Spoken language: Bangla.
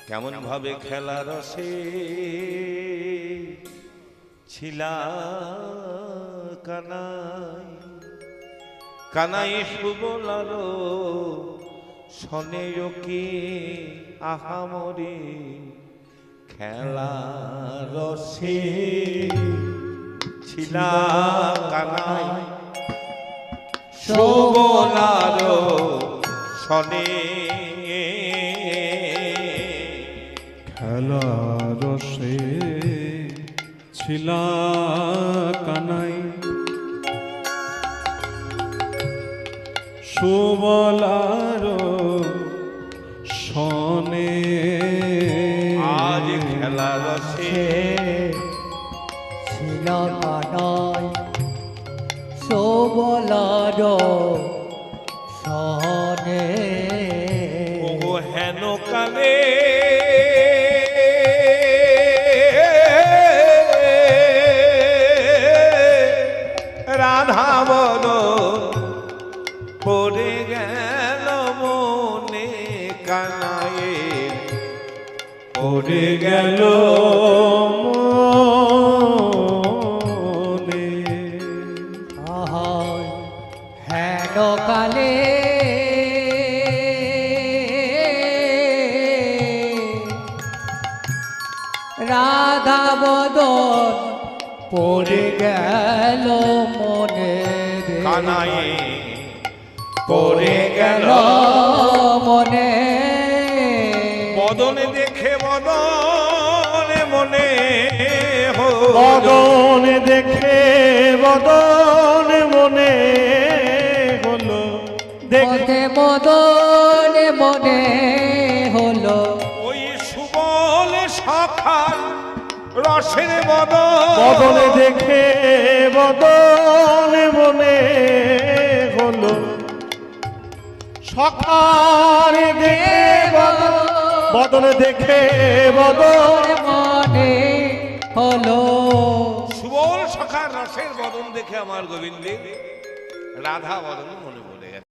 কেমন ভাবে খেলা রসে ছিলা কানাই কানাই সুবলার শনে কি আহামরি খেলা রসে ছিলা কানাই সুবলার শনে খেলা রসে ছিলা কানাই সুবলার শনে আজ খেলা রসে ছিল কানাই সুবলার শনে ও হেন কালে রাধা বল পড়ে গেল মনে কানায়ে পড়ে গেল মনে আহাই হেন কালে রাধা বদন পড়ে গেল মনে রে কানায়ে পড়ে গেল মনে বদনে দেখে বদনে মনে বদন দেখে বদন মনে হলো দেখে বদনে মনে হলো ওই সুবল সখার রসের বদন দেখে বদন মনে হলো সখার দেখে বদন দেখে বদন মনে হলো সুবল সখার রসের বদন দেখে আমার গোবিন্দের রাধা বদন মনে